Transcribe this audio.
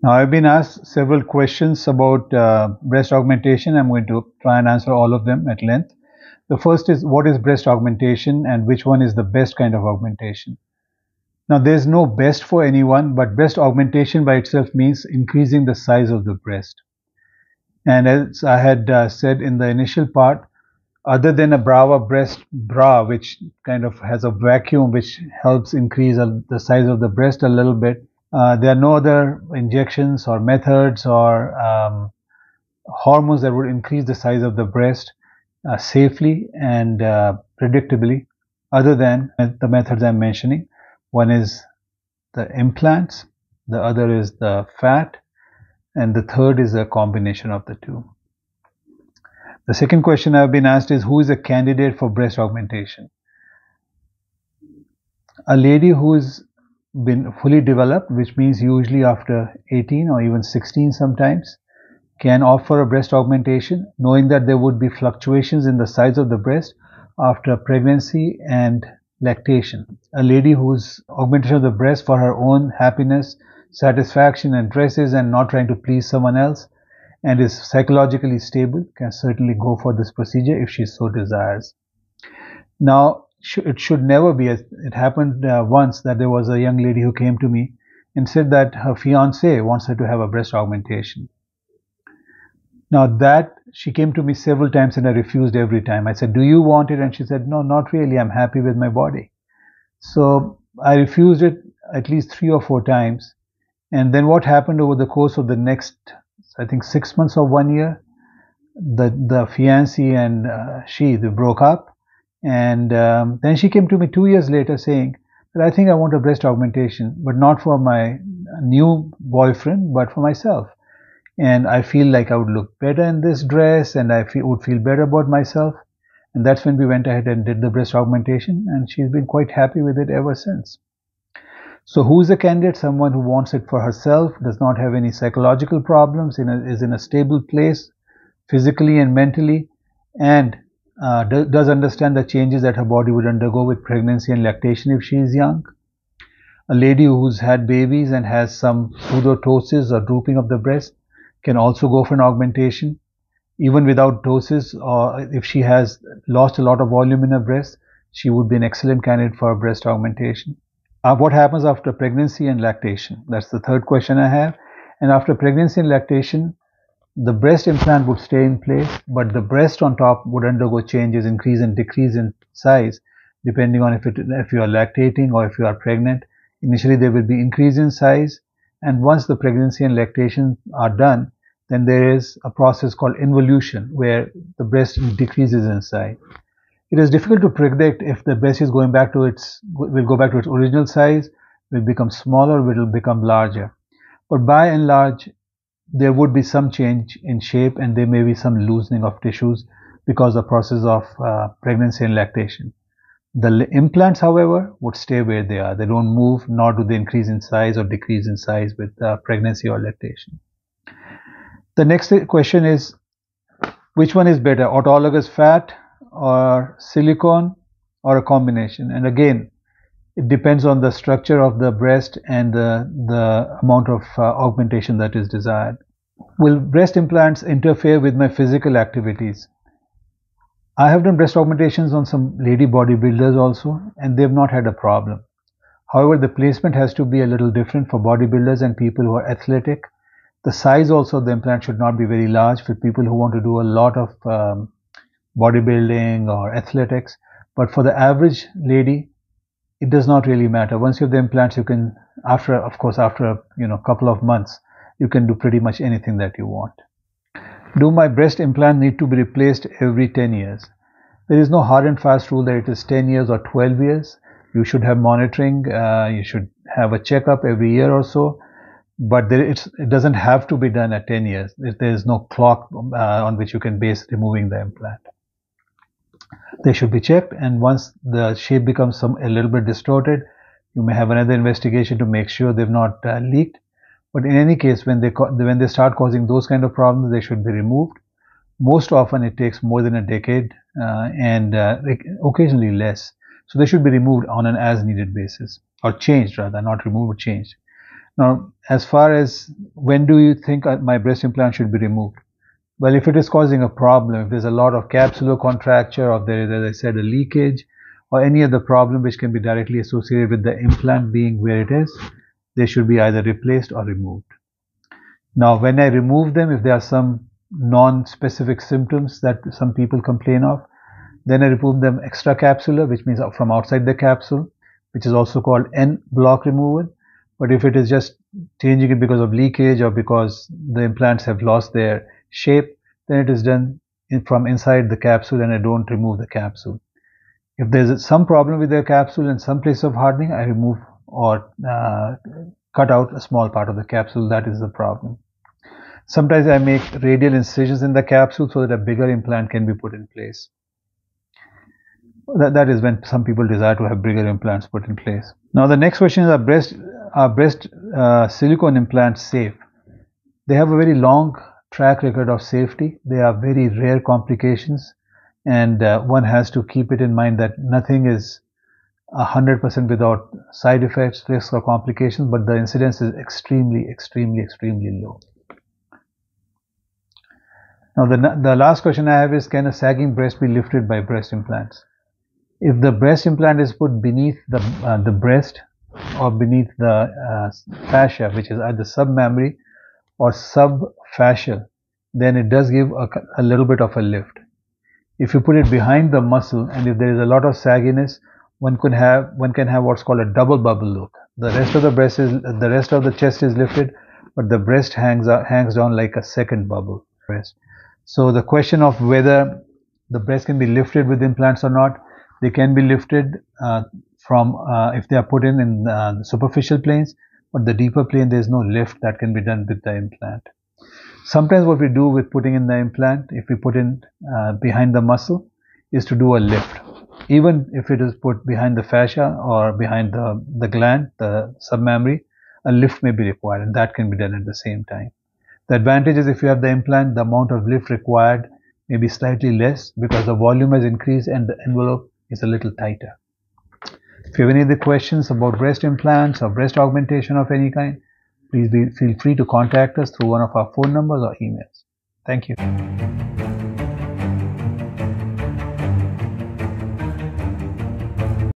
Now, I've been asked several questions about breast augmentation. I'm going to try and answer all of them at length. The first is, what is breast augmentation and which one is the best kind of augmentation? Now, there's no best for anyone, but breast augmentation by itself means increasing the size of the breast. And as I had said in the initial part, other than a Brava breast bra, which kind of has a vacuum which helps increase the size of the breast a little bit, there are no other injections or methods or hormones that would increase the size of the breast safely and predictably, other than the methods I'm mentioning. One is the implants, the other is the fat, and the third is a combination of the two. The second question I've been asked is, who is a candidate for breast augmentation? A lady who's been fully developed, which means usually after 18 or even 16 sometimes, can offer a breast augmentation, knowing that there would be fluctuations in the size of the breast after pregnancy and lactation. A lady whose augmentation of the breast for her own happiness, satisfaction, and dresses and not trying to please someone else and is psychologically stable can certainly go for this procedure if she so desires. Now, it should never be, it happened once that there was a young lady who came to me and said that her fiance wants her to have a breast augmentation. Now that she came to me several times and I refused every time. I said, do you want it? And she said, no, not really. I'm happy with my body. So I refused it at least 3 or 4 times. And then what happened over the course of the next, I think 6 months or 1 year, the fiancé and they broke up. And then she came to me 2 years later saying that I think I want a breast augmentation, but not for my new boyfriend, but for myself. And I feel like I would look better in this dress and I would feel better about myself. And that's when we went ahead and did the breast augmentation, and she's been quite happy with it ever since. So who's a candidate? Someone who wants it for herself, does not have any psychological problems, is in a stable place physically and mentally, and does understand the changes that her body would undergo with pregnancy and lactation if she is young. A lady who's had babies and has some pseudotosis or drooping of the breast can also go for an augmentation, even without ptosis, or if she has lost a lot of volume in her breast, she would be an excellent candidate for a breast augmentation. What happens after pregnancy and lactation? That's the third question I have. And after pregnancy and lactation, the breast implant would stay in place, but the breast on top would undergo changes, increase and decrease in size, depending on if you are lactating or if you are pregnant. Initially, there will be increase in size, and once the pregnancy and lactation are done, then there is a process called involution, where the breast decreases in size. It is difficult to predict if the breast is will go back to its original size, will become smaller, will become larger. But by and large, there would be some change in shape, and there may be some loosening of tissues because of the process of pregnancy and lactation. The implants, however, would stay where they are. They don't move, nor do they increase in size or decrease in size with pregnancy or lactation. The next question is, which one is better, autologous fat or silicone or a combination? And again, it depends on the structure of the breast and the amount of augmentation that is desired. Will breast implants interfere with my physical activities? I have done breast augmentations on some lady bodybuilders also, and they've not had a problem. However, the placement has to be a little different for bodybuilders and people who are athletic. The size also of the implant should not be very large for people who want to do a lot of bodybuilding or athletics. But for the average lady, it does not really matter. Once you have the implants, you can, after a couple of months, you can do pretty much anything that you want. Do my breast implant need to be replaced every 10 years? There is no hard and fast rule that it is 10 years or 12 years. You should have monitoring. You should have a checkup every year or so. But it doesn't have to be done at 10 years. There is no clock on which you can base removing the implant. They should be checked, and once the shape becomes a little bit distorted, you may have another investigation to make sure they've not leaked. But in any case, when they start causing those kind of problems, they should be removed. Most often it takes more than a decade and occasionally less. So they should be removed on an as needed basis, or changed rather, not removed, changed. Now, as far as when do you think my breast implant should be removed? Well, if it is causing a problem, if there's a lot of capsular contracture, or there is, as I said, a leakage, or any other problem which can be directly associated with the implant being where it is, they should be either replaced or removed. Now, when I remove them, if there are some non-specific symptoms that some people complain of, then I remove them extracapsular, which means from outside the capsule, which is also called en-bloc removal. But if it is just changing it because of leakage or because the implants have lost their shape, then it is done from inside the capsule, and I don't remove the capsule. If there's some problem with the capsule and some place of hardening, I remove or cut out a small part of the capsule. That is the problem. Sometimes I make radial incisions in the capsule so that a bigger implant can be put in place. That is when some people desire to have bigger implants put in place. Now the next question is, are breast silicone implants safe? They have a very long track record of safety. They are very rare complications, and one has to keep it in mind that nothing is 100% without side effects, risks, or complications, but the incidence is extremely low. Now the last question I have is, can a sagging breast be lifted by breast implants? If the breast implant is put beneath the breast or beneath the fascia, which is either submammary or subfascial, then it does give a little bit of a lift. If you put it behind the muscle, and if there is a lot of sagginess, one can have what's called a double bubble look. The rest of the chest is lifted, but the breast hangs down like a second bubble. So the question of whether the breast can be lifted with implants or not, they can be lifted if they are put in the superficial planes, but the deeper plane there is no lift that can be done with the implant. Sometimes what we do with putting in the implant, if we put in behind the muscle, is to do a lift. Even if it is put behind the fascia or behind the gland, the submammary, a lift may be required, and that can be done at the same time. The advantage is, if you have the implant, the amount of lift required may be slightly less because the volume has increased and the envelope is a little tighter. If you have any other questions about breast implants or breast augmentation of any kind, please feel free to contact us through one of our phone numbers or emails. Thank you.